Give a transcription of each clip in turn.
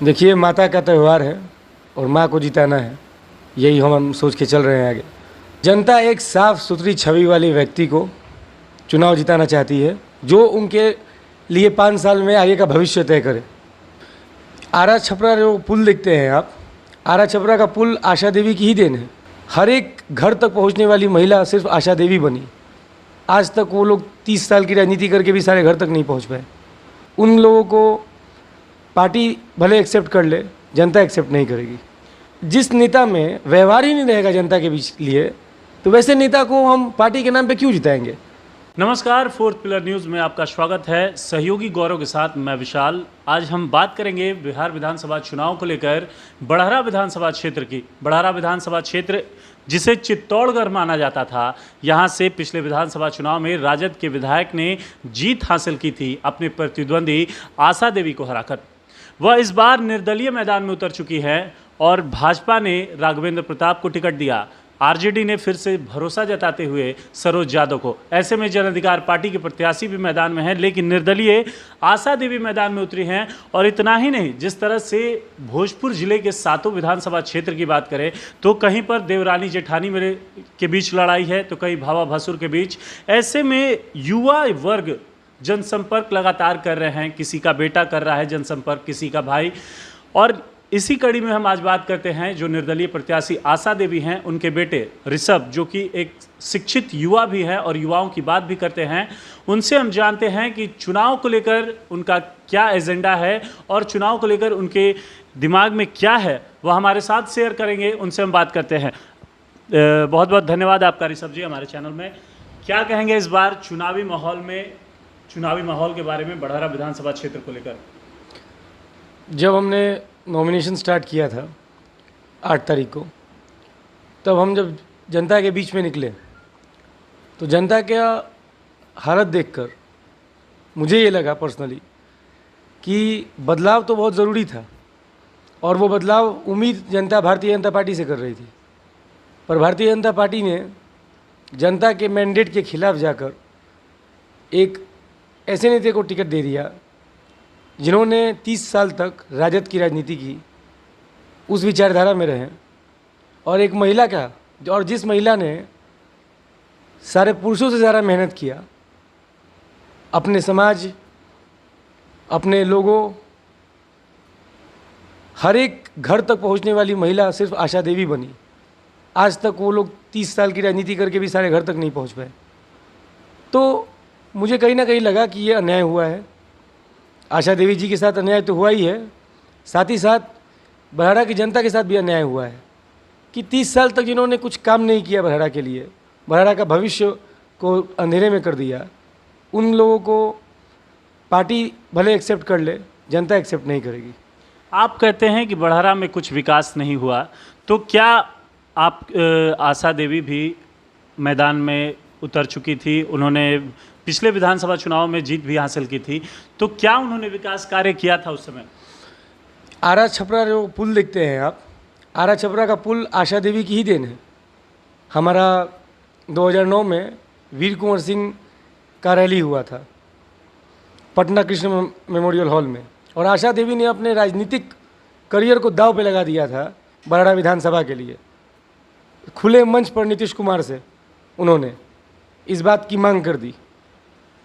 देखिए, माता का त्यौहार है और माँ को जिताना है, यही हम सोच के चल रहे हैं आगे। जनता एक साफ सुथरी छवि वाली व्यक्ति को चुनाव जिताना चाहती है, जो उनके लिए 5 साल में आगे का भविष्य तय करे। आरा छपरा जो पुल देखते हैं आप, आरा छपरा का पुल आशा देवी की ही देन है। हर एक घर तक पहुंचने वाली महिला सिर्फ आशा देवी बनी। आज तक वो लोग 30 साल की राजनीति करके भी सारे घर तक नहीं पहुंच पाए। उन लोगों को पार्टी भले एक्सेप्ट कर ले, जनता एक्सेप्ट नहीं करेगी। जिस नेता में व्यवहार ही नहीं रहेगा जनता के बीच लिए, तो वैसे नेता को हम पार्टी के नाम पे क्यों जिताएंगे। नमस्कार, फोर्थ पिलर न्यूज़ में आपका स्वागत है। सहयोगी गौरव के साथ मैं विशाल। आज हम बात करेंगे बिहार विधानसभा चुनाव को लेकर बड़हरा विधानसभा क्षेत्र की। बड़हरा विधानसभा क्षेत्र जिसे चित्तौड़गढ़ माना जाता था, यहाँ से पिछले विधानसभा चुनाव में राजद के विधायक ने जीत हासिल की थी अपने प्रतिद्वंदी आशा देवी को हराकर। वह इस बार निर्दलीय मैदान में उतर चुकी है और भाजपा ने राघवेंद्र प्रताप को टिकट दिया। आरजेडी ने फिर से भरोसा जताते हुए सरोज यादव को। ऐसे में जन अधिकार पार्टी के प्रत्याशी भी मैदान में हैं, लेकिन निर्दलीय आशा देवी मैदान में उतरी हैं। और इतना ही नहीं, जिस तरह से भोजपुर जिले के 7 विधानसभा क्षेत्र की बात करें तो कहीं पर देवरानी जेठानी मेरे के बीच लड़ाई है, तो कहीं भावा भासुर के बीच। ऐसे में युवा वर्ग जनसंपर्क लगातार कर रहे हैं। किसी का बेटा कर रहा है जनसंपर्क, किसी का भाई। और इसी कड़ी में हम आज बात करते हैं जो निर्दलीय प्रत्याशी आशा देवी हैं, उनके बेटे ऋषभ, जो कि एक शिक्षित युवा भी है और युवाओं की बात भी करते हैं। उनसे हम जानते हैं कि चुनाव को लेकर उनका क्या एजेंडा है और चुनाव को लेकर उनके दिमाग में क्या है, वह हमारे साथ शेयर करेंगे। उनसे हम बात करते हैं। बहुत बहुत धन्यवाद आपका ऋषभ जी हमारे चैनल में। क्या कहेंगे इस बार चुनावी माहौल के बारे में बड़हरा विधानसभा क्षेत्र को लेकर? जब हमने नॉमिनेशन स्टार्ट किया था 8 तारीख को, तब हम जब जनता के बीच में निकले तो जनता का हालत देखकर मुझे ये लगा पर्सनली कि बदलाव तो बहुत ज़रूरी था और वो बदलाव उम्मीद जनता भारतीय जनता पार्टी से कर रही थी। पर भारतीय जनता पार्टी ने जनता के मैंडेट के खिलाफ जाकर एक ऐसे नेता को टिकट दे दिया जिन्होंने 30 साल तक राजद की राजनीति की, उस विचारधारा में रहे। और एक महिला का, और जिस महिला ने सारे पुरुषों से ज़्यादा मेहनत किया, अपने समाज, अपने लोगों, हर एक घर तक पहुंचने वाली महिला सिर्फ आशा देवी बनी। आज तक वो लोग 30 साल की राजनीति करके भी सारे घर तक नहीं पहुंच पाए। तो मुझे कहीं ना कहीं लगा कि ये अन्याय हुआ है। आशा देवी जी के साथ अन्याय तो हुआ ही है, साथ ही साथ बड़हरा की जनता के साथ भी अन्याय हुआ है कि 30 साल तक जिन्होंने कुछ काम नहीं किया बड़हरा के लिए, बड़हरा का भविष्य को अंधेरे में कर दिया, उन लोगों को पार्टी भले एक्सेप्ट कर ले, जनता एक्सेप्ट नहीं करेगी। आप कहते हैं कि बड़हरा में कुछ विकास नहीं हुआ, तो क्या आप आशा देवी भी मैदान में उतर चुकी थी, उन्होंने पिछले विधानसभा चुनाव में जीत भी हासिल की थी, तो क्या उन्होंने विकास कार्य किया था उस समय? आरा छपरा जो पुल देखते हैं आप, आरा छपरा का पुल आशा देवी की ही देन है। हमारा 2009 में वीर कुंवर सिंह का रैली हुआ था पटना कृष्ण मेमोरियल हॉल में, और आशा देवी ने अपने राजनीतिक करियर को दांव पे लगा दिया था बड़हरा विधानसभा के लिए। खुले मंच पर नीतीश कुमार से उन्होंने इस बात की मांग कर दी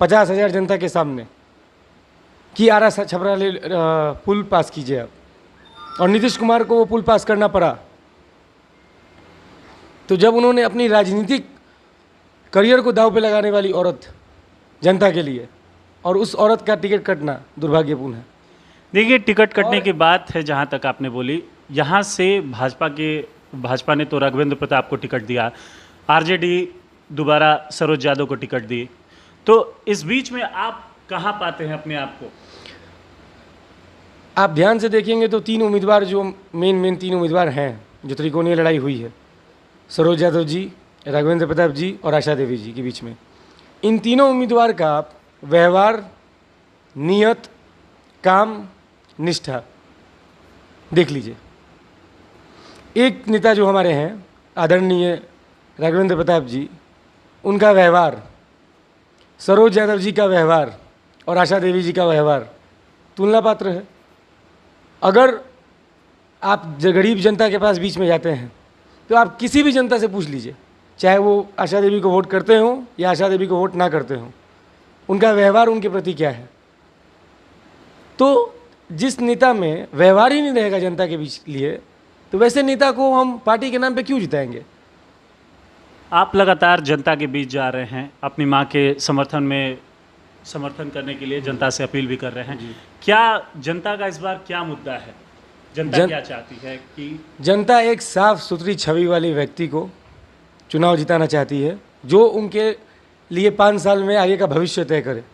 50,000 जनता के सामने कि आरा छपरा पुल पास कीजिए आप, और नीतीश कुमार को वो पुल पास करना पड़ा। तो जब उन्होंने अपनी राजनीतिक करियर को दांव पे लगाने वाली औरत जनता के लिए, और उस औरत का टिकट कटना दुर्भाग्यपूर्ण है। देखिए, टिकट कटने की बात है जहाँ तक आपने बोली, यहाँ से भाजपा ने तो राघवेंद्र प्रताप को टिकट दिया, आरजेडी दोबारा सरोज यादव को टिकट दी, तो इस बीच में आप कहाँ पाते हैं अपने आप को? आप ध्यान से देखेंगे तो 3 उम्मीदवार जो मेन 3 उम्मीदवार हैं, जो त्रिकोणीय लड़ाई हुई है, सरोज यादव जी, राघवेंद्र प्रताप जी और आशा देवी जी के बीच में, इन तीनों उम्मीदवार का आप व्यवहार, नियत, काम, निष्ठा देख लीजिए। एक नेता जो हमारे हैं आदरणीय राघवेंद्र प्रताप जी, उनका व्यवहार, सरोज यादव जी का व्यवहार और आशा देवी जी का व्यवहार तुलना पात्र है। अगर आप गरीब जनता के पास बीच में जाते हैं तो आप किसी भी जनता से पूछ लीजिए, चाहे वो आशा देवी को वोट करते हों या आशा देवी को वोट ना करते हों, उनका व्यवहार उनके प्रति क्या है। तो जिस नेता में व्यवहार ही नहीं रहेगा जनता के बीच लिए, तो वैसे नेता को हम पार्टी के नाम पे क्यों जिताएंगे। आप लगातार जनता के बीच जा रहे हैं, अपनी मां के समर्थन करने के लिए जनता से अपील भी कर रहे हैं। क्या जनता का इस बार क्या मुद्दा है, जनता क्या चाहती है? कि जनता एक साफ सुथरी छवि वाले व्यक्ति को चुनाव जिताना चाहती है, जो उनके लिए 5 साल में आगे का भविष्य तय करे।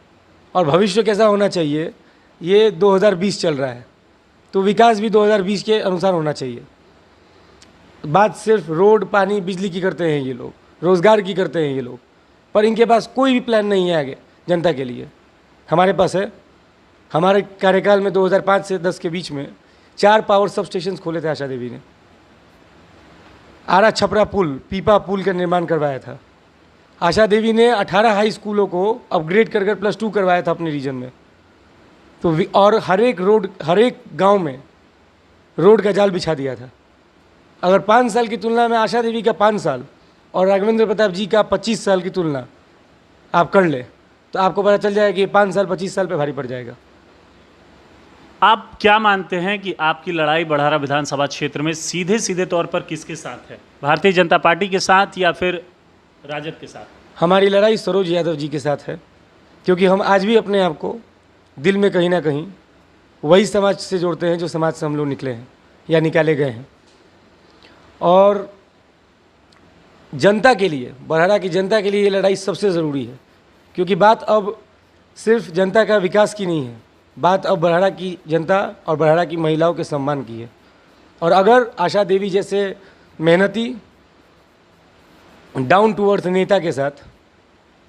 और भविष्य कैसा होना चाहिए, ये 2020 चल रहा है, तो विकास भी 2020 के अनुसार होना चाहिए। बात सिर्फ रोड, पानी, बिजली की करते हैं ये लोग, रोज़गार की करते हैं ये लोग, पर इनके पास कोई भी प्लान नहीं है आगे जनता के लिए। हमारे पास है। हमारे कार्यकाल में 2005 से 10 के बीच में 4 पावर सब स्टेशन खोले थे आशा देवी ने। आरा छपरा पुल, पीपा पुल का निर्माण करवाया था। आशा देवी ने 18 हाई स्कूलों को अपग्रेड कर कर +2 करवाया था अपने रीजन में। तो और हर एक गांव में रोड का जाल बिछा दिया था। अगर 5 साल की तुलना में आशा देवी का 5 साल और राघवेंद्र प्रताप जी का 25 साल की तुलना आप कर ले, तो आपको पता चल जाएगा कि 5 साल 25 साल पे भारी पड़ जाएगा। आप क्या मानते हैं कि आपकी लड़ाई बड़हरा विधानसभा क्षेत्र में सीधे सीधे तौर पर किसके साथ है? भारतीय जनता पार्टी के साथ या फिर राजद के साथ? हमारी लड़ाई सरोज यादव जी के साथ है, क्योंकि हम आज भी अपने आप को दिल में कहीं ना कहीं वही समाज से जोड़ते हैं जो समाज से हम लोग निकले हैं या निकाले गए हैं। और जनता के लिए, बड़हरा की जनता के लिए ये लड़ाई सबसे ज़रूरी है, क्योंकि बात अब सिर्फ जनता का विकास की नहीं है, बात अब बड़हरा की जनता और बड़हरा की महिलाओं के सम्मान की है। और अगर आशा देवी जैसे मेहनती, डाउन टू अर्थ नेता के साथ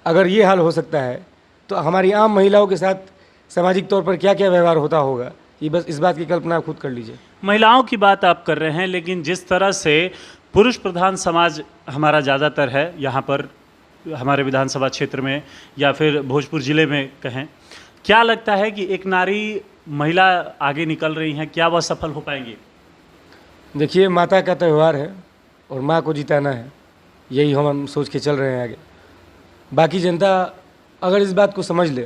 अगर ये हाल हो सकता है, तो हमारी आम महिलाओं के साथ सामाजिक तौर पर क्या क्या व्यवहार होता होगा, ये बस इस बात की कल्पना खुद कर लीजिए। महिलाओं की बात आप कर रहे हैं, लेकिन जिस तरह से पुरुष प्रधान समाज हमारा ज़्यादातर है यहाँ पर हमारे विधानसभा क्षेत्र में या फिर भोजपुर ज़िले में कहें, क्या लगता है कि एक नारी महिला आगे निकल रही हैं, क्या वह सफल हो पाएंगी? देखिए, माता का त्यौहार है और माँ को जिताना है, यही हम सोच के चल रहे हैं आगे। बाकी जनता अगर इस बात को समझ ले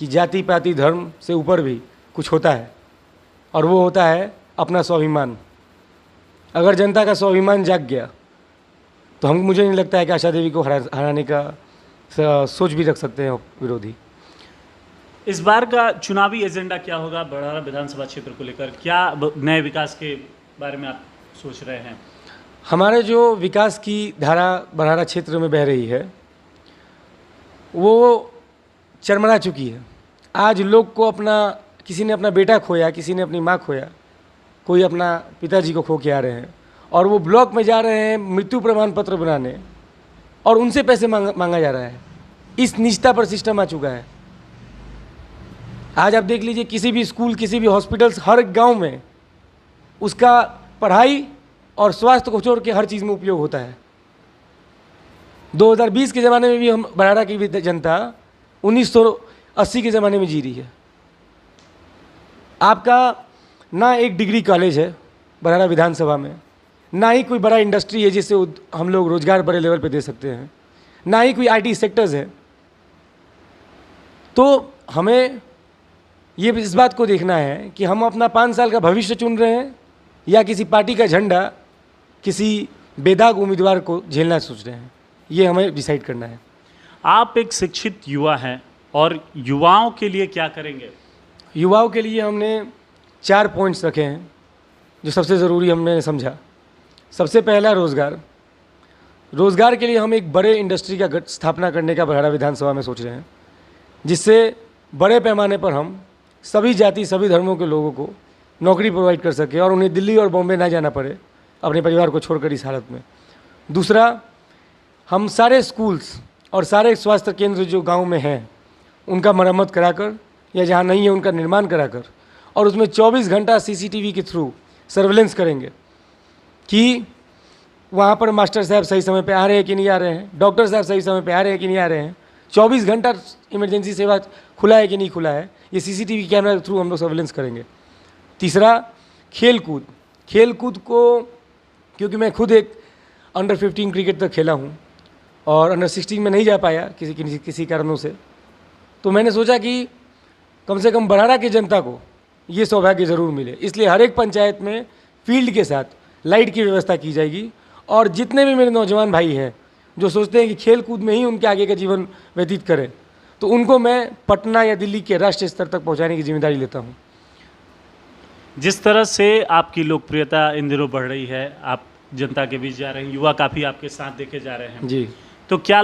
कि जाति पाति धर्म से ऊपर भी कुछ होता है, और वो होता है अपना स्वाभिमान। अगर जनता का स्वाभिमान जाग गया तो मुझे नहीं लगता है कि आशा देवी को हराने का सोच भी रख सकते हैं विरोधी। इस बार का चुनावी एजेंडा क्या होगा बड़हरा विधानसभा क्षेत्र को लेकर? क्या नए विकास के बारे में आप सोच रहे हैं? हमारे जो विकास की धारा बड़हरा क्षेत्र में बह रही है वो चरमरा चुकी है। आज लोग को किसी ने अपना बेटा खोया, किसी ने अपनी माँ खोया, कोई अपना पिताजी को खो के आ रहे हैं, और वो ब्लॉक में जा रहे हैं मृत्यु प्रमाण पत्र बनाने, और उनसे पैसे मांगा जा रहा है। इस निजता पर सिस्टम आ चुका है। आज आप देख लीजिए, किसी भी स्कूल, किसी भी हॉस्पिटल्स, हर गांव में उसका पढ़ाई और स्वास्थ्य को छोड़ के हर चीज़ में उपयोग होता है। 2020 के ज़माने में भी हम बड़हरा की जनता 1980 के ज़माने में जी रही है। आपका ना एक डिग्री कॉलेज है बड़हरा विधानसभा में, ना ही कोई बड़ा इंडस्ट्री है जिससे हम लोग रोज़गार बड़े लेवल पे दे सकते हैं, ना ही कोई आईटी सेक्टर्स है। तो हमें ये इस बात को देखना है कि हम अपना 5 साल का भविष्य चुन रहे हैं या किसी पार्टी का झंडा किसी बेदाग उम्मीदवार को झेलना सोच रहे हैं। ये हमें डिसाइड करना है। आप एक शिक्षित युवा हैं और युवाओं के लिए क्या करेंगे? युवाओं के लिए हमने 4 पॉइंट्स रखे हैं जो सबसे ज़रूरी हमने समझा। सबसे पहला रोज़गार के लिए हम एक बड़े इंडस्ट्री का स्थापना करने का बड़हरा विधानसभा में सोच रहे हैं, जिससे बड़े पैमाने पर हम सभी जाति, सभी धर्मों के लोगों को नौकरी प्रोवाइड कर सके और उन्हें दिल्ली और बॉम्बे ना जाना पड़े अपने परिवार को छोड़कर इस हालत में। दूसरा, हम सारे स्कूल्स और सारे स्वास्थ्य केंद्र जो गांव में हैं उनका मरम्मत कराकर, या जहां नहीं है उनका निर्माण कराकर, और उसमें 24 घंटा सीसीटीवी के थ्रू सर्वेलेंस करेंगे कि वहाँ पर मास्टर साहब सही समय पे आ रहे हैं कि नहीं आ रहे हैं, डॉक्टर साहब सही समय पे आ रहे हैं कि नहीं आ रहे हैं, 24 घंटा इमरजेंसी सेवा खुला है कि नहीं खुला है, ये सीसीटीवी कैमरा के थ्रू हम लोग सर्वेलेंस करेंगे। तीसरा, खेल कूद को, क्योंकि मैं खुद एक अंडर 15 क्रिकेट तक खेला हूँ और अंडर 16 में नहीं जा पाया किसी कारणों से, तो मैंने सोचा कि कम से कम बड़हरा की जनता को ये सौभाग्य ज़रूर मिले। इसलिए हर एक पंचायत में फील्ड के साथ लाइट की व्यवस्था की जाएगी और जितने भी मेरे नौजवान भाई हैं जो सोचते हैं कि खेल कूद में ही उनके आगे का जीवन व्यतीत करें, तो उनको मैं पटना या दिल्ली के राष्ट्रीय स्तर तक पहुंचाने की जिम्मेदारी लेता हूं। जिस तरह से आपकी लोकप्रियता इन दिनों बढ़ रही है, आप जनता के बीच जा रहे हैं, युवा काफ़ी आपके साथ देखे जा रहे हैं जी, तो क्या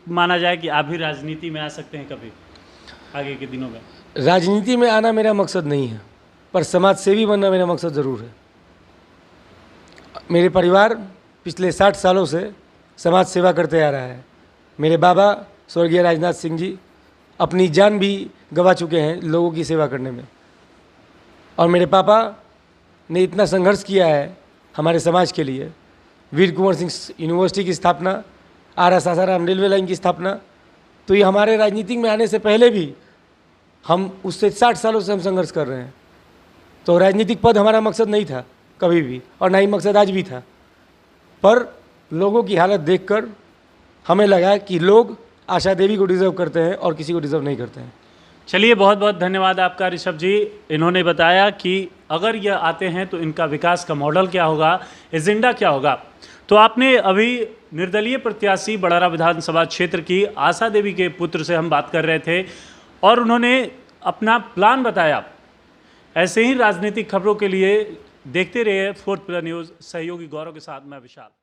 माना जाए कि आप भी राजनीति में आ सकते हैं कभी आगे के दिनों में? राजनीति में आना मेरा मकसद नहीं है, पर समाज सेवी बनना मेरा मकसद ज़रूर है। मेरे परिवार पिछले 60 सालों से समाज सेवा करते आ रहा है। मेरे बाबा स्वर्गीय राजनाथ सिंह जी अपनी जान भी गंवा चुके हैं लोगों की सेवा करने में, और मेरे पापा ने इतना संघर्ष किया है हमारे समाज के लिए। वीर कुंवर सिंह यूनिवर्सिटी की स्थापना, आरा सासाराम रेलवे लाइन की स्थापना, तो ये हमारे राजनीतिक में आने से पहले भी हम उससे 60 सालों से हम संघर्ष कर रहे हैं। तो राजनीतिक पद हमारा मकसद नहीं था कभी भी, और ना ही मकसद आज भी था, पर लोगों की हालत देखकर हमें लगा कि लोग आशा देवी को डिज़र्व करते हैं और किसी को डिज़र्व नहीं करते हैं। चलिए, बहुत बहुत धन्यवाद आपका ऋषभ जी। इन्होंने बताया कि अगर यह आते हैं तो इनका विकास का मॉडल क्या होगा, एजेंडा क्या होगा। तो आपने अभी निर्दलीय प्रत्याशी बड़हरा विधानसभा क्षेत्र की आशा देवी के पुत्र से हम बात कर रहे थे और उन्होंने अपना प्लान बताया। ऐसे ही राजनीतिक खबरों के लिए देखते रहिए 4th पिलर न्यूज़। सहयोगी गौरव के साथ मैं विशाल।